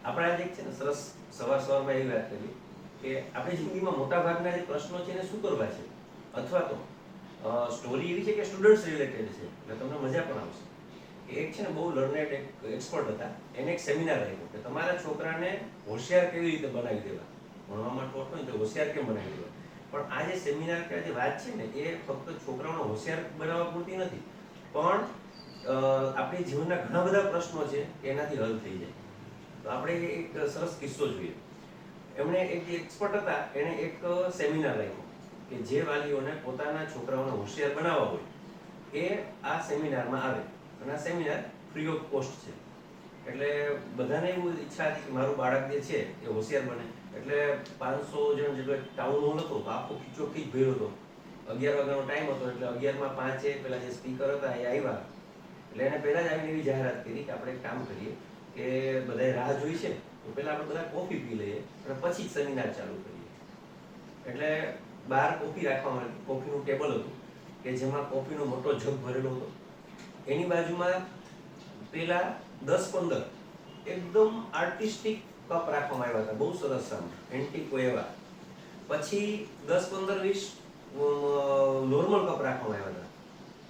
આપણે આજે એક છે ને સરસ સવારમાં એવી વાત કરી કે આપણી જિંદગીમાં મોટા ભાગના જે પ્રશ્નો છે એને શું કરવા છે, અથવા તો સ્ટોરી એવી છે કે સ્ટુડન્ટ્સ રિલેટેડ છે એટલે તમને મજા પણ આવશે. એક છે ને બહુ લર્નેડ એક એક્સપર્ટ હતા, એને એક સેમિનાર આપ્યો કે તમારા છોકરાને હોશિયાર કેવી રીતે બનાવી દેવા, ભણવામાં ઠોઠ હોય તો હોશિયાર કેમ બનાવી દેવા. પણ આ જે સેમિનાર કે જે વાત છે ને એ ફક્ત છોકરાઓને હોશિયાર બનાવવા પૂરતી નથી, પણ આપણી જીવનના ઘણા બધા પ્રશ્નો છે એનાથી હલ થઈ જાય. તો આપણે એક સરસ કિસ્સો જોઈએ. એમણે એક એક્સપર્ટ હતા, એણે એક સેમિનાર રાખ્યો કે જે વાલીઓને પોતાના છોકરાઓને હોશિયાર બનાવવા હોય એ આ સેમિનારમાં આવે. અને આ સેમિનાર ફ્રી ઓફ કોસ્ટ છે. એટલે બધાને એવું ઈચ્છા હતી કે મારું બાળક જે છે એ હોશિયાર બને. એટલે 500 જણ જેટલો ટાઉન હોલ હતો, આખો ખીચોખીચ ભર્યો હતો. 11 વાગ્યાનો ટાઈમ હતો એટલે 11 માં 5 પેલા જે સ્પીકર હતા એ આવ્યા. એટલે એને પહેલા જ આવીને એવી જાહેરાત કરી કે આપણે એક કામ કરીએ કે બધાય રાહ જોઈ છે તો પહેલા આપણે બધા કોફી પી લઈએ અને પછી જ સેમિનાર ચાલુ કરીએ. એટલે બહાર કોફી રાખવામાં આવી, કોફીનું ટેબલ હતું કે જેમાં કોફીનો મોટો જગ ભરેલો હતો. એની બાજુમાં પેલા 10-15 એકદમ આર્ટિસ્ટિક કપ રાખવામાં આવ્યા હતા, બહુ સરસ આમ એન્ટિક એવા. પછી 10-15-20 નોર્મલ કપ રાખવામાં આવ્યા હતા.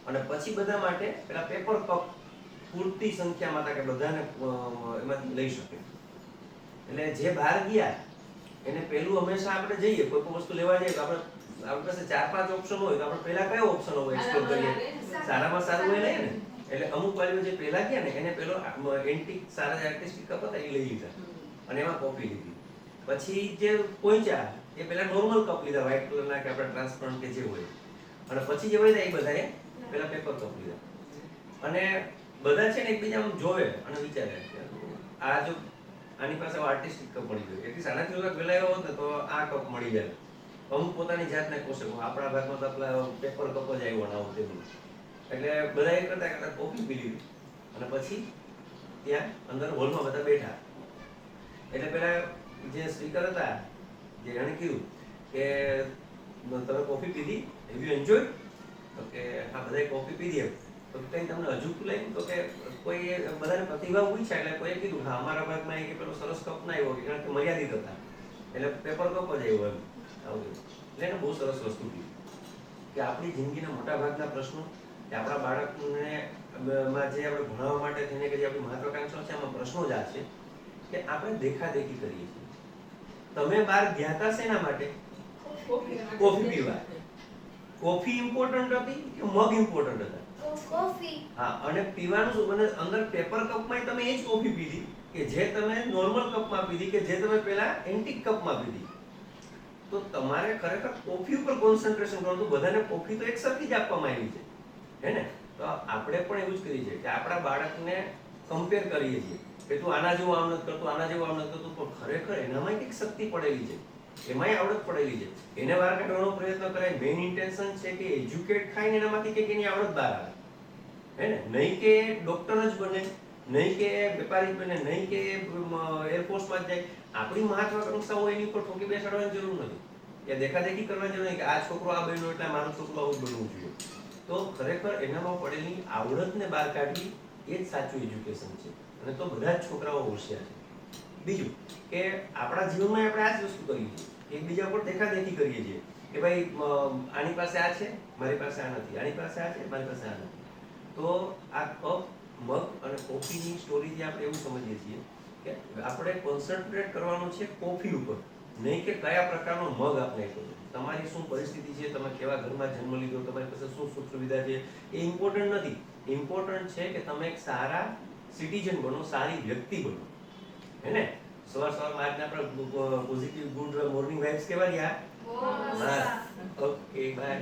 અને પછી બધા માટે પેલા પેપર કપ પૂરતી સંખ્યામાં હતા કે બધાને એમાંથી લઈ શકે. એટલે જે બહાર ગયા એને પેલું, હંમેશા આપણે જઈએ કોઈ પણ વસ્તુ લેવા જઈએ તો આપણી પાસે 4-5 ઓપ્શન હોય તો આપણે પહેલા કયો ઓપ્શન હોય એક્સપ્લોર કરીએ, સારામાં સારું એ લઈએ ને. એટલે અમુક વાલીઓ જે પહેલા ગયા ને એને પેલો એન્ટિક સારા જે આર્ટિસ્ટિક કપ હતા એ લઈ લીધા અને એમાં કોફી લીધી. પછી જે પહોંચ્યા એ પેલા નોર્મલ કપ લીધા, વ્હાઈટ કલરના કે આપણે ટ્રાન્સપરન્ટ કે જે હોય. અને પછી જે હોય એ બધાએ પેલા પેપર કપ લીધા. અને બધા છે ને એકબીજા આમ જોવે અને વિચારે આ જો આની પાસે આર્ટિસ્ટિક કપ મળી ગયો, એટલી સાડાથી વખત વહેલા આવ્યો હોત ને તો આ કપ મળી જાય. અમુક પોતાની જાતને કોશે, આપણા ભાગમાં તો પેલા પેપર કપ જ આવ્યો ને આવું તેવું. એટલે બધા એ કરતા કોફી પી લીધી અને પછી ત્યાં અંદર હોલમાં બધા બેઠા. એટલે પેલા જે સ્પીકર હતા જે એને કીધું કે તમે કોફી પીધી, હેવ યુ એન્જોય? તો કે હા બધાએ કોફી પીધી. એમ તો કંઈ તમને અજુકતું લાગ્યું? તો કે કોઈ બધાને પ્રતિભાવ પૂછ્યા એટલે કોઈએ કીધું હા અમારા ભાગમાં એ પેલો સરસ કપ ના આવ્યો કારણ કે મર્યાદિત હતા એટલે પેપર કપ જ આવ્યો એમ. આવું એટલે એને બહુ સરસ વસ્તુ કીધી કે આપણી જિંદગીના મોટા ભાગના પ્રશ્નો કે આપણા બાળકને માં જે આપણે ભણાવવા માટે થઈને કે જે આપણી મહત્વાકાંક્ષા છે એમાં પ્રશ્નો જ આ છે કે આપણે દેખાદેખી કરીએ છીએ. તમે બહાર ગયા હતા શેના માટે? કોફી પીવા. કોફી ઇમ્પોર્ટન્ટ હતી કે મગ ઇમ્પોર્ટન્ટ હતા? કોફી. હા, અને પીવાનું શું, મને અંદર પેપર કપમાં તમે એ જ કોફી પીધી કે જે તમે નોર્મલ કપમાં પીધી કે જે તમે પેલા એન્ટિક કપમાં પીધી. તો તમારે ખરેખર કોફી ઉપર કોન્સન્ટ્રેશન કરવાનું. બધાને કોફી તો એક સરખી જ આપવામાં આવી છે, હે ને? તો આપણે પણ એવું જ કરીએ છીએ કે આપણા બાળકને કમ્પેર કરીએ છીએ કે તું આના જેવું આમ નથી કરતું, આના જેવું આમ નથી કરતું, પણ ખરેખર એનામાં કંઈક શક્તિ પડેલી છે, એમાંય આવડત પડેલી છે. એને બહાર કાઢવાનો પ્રયત્ન કરાય. મેઇન ઇન્ટેન્શન છે કે એજ્યુકેટ થાય ને એનામાંથી કંઈક એની આવડત બહાર આવે, હે ને? નહીં કે ડોક્ટર જ બને, નહીં કે વેપારી બને, નહીં કે એરફોર્સમાં જ જાય. આપણી મહત્વાકાંક્ષાઓ એની ઉપર ઠોકી બેસાડવાની જરૂર નથી કે દેખાદેખી કરવાની જરૂર નહીં કે આ છોકરો આ બન્યો એટલે મારું છોકરું આવું જ બનવું જોઈએ. તો ખરેખર એનામાં પડેલી આવડતને બહાર કાઢવી એ જ સાચું એજ્યુકેશન છે. અને તો બધા જ છોકરાઓ હોશિયાર છે. બીજું કે આપણા જીવનમાં આપણે આ જ વસ્તુ કરીએ છીએ, એકબીજા ઉપર દેખાદેખી કરીએ છીએ કે ભાઈ આની પાસે આ છે, મારી પાસે આ નથી, આની પાસે આ છે, મારી પાસે આ નથી. તો આ કપ, મગ અને કોફીની સ્ટોરીથી આપણે એવું સમજીએ છીએ કે આપણે કોન્સન્ટ્રેટ કરવાનું છે કોફી ઉપર, નહીં કે કયા પ્રકારનો મગ આપણે આપ્યો છે. તમારી શું પરિસ્થિતિ છે, તમે કેવા ઘરમાં જન્મ લીધો, તમારી પાસે શું સુખ સુવિધા છે એ ઇમ્પોર્ટન્ટ નથી. ઇમ્પોર્ટન્ટ છે કે તમે એક સારા સિટીઝન બનો, સારી વ્યક્તિ બનો, હે ને? સવારમાં આજના આપણે પોઝિટિવ ગુડ મોર્નિંગ વાઇબ્સ કેવા રહ્યા? Okay, by.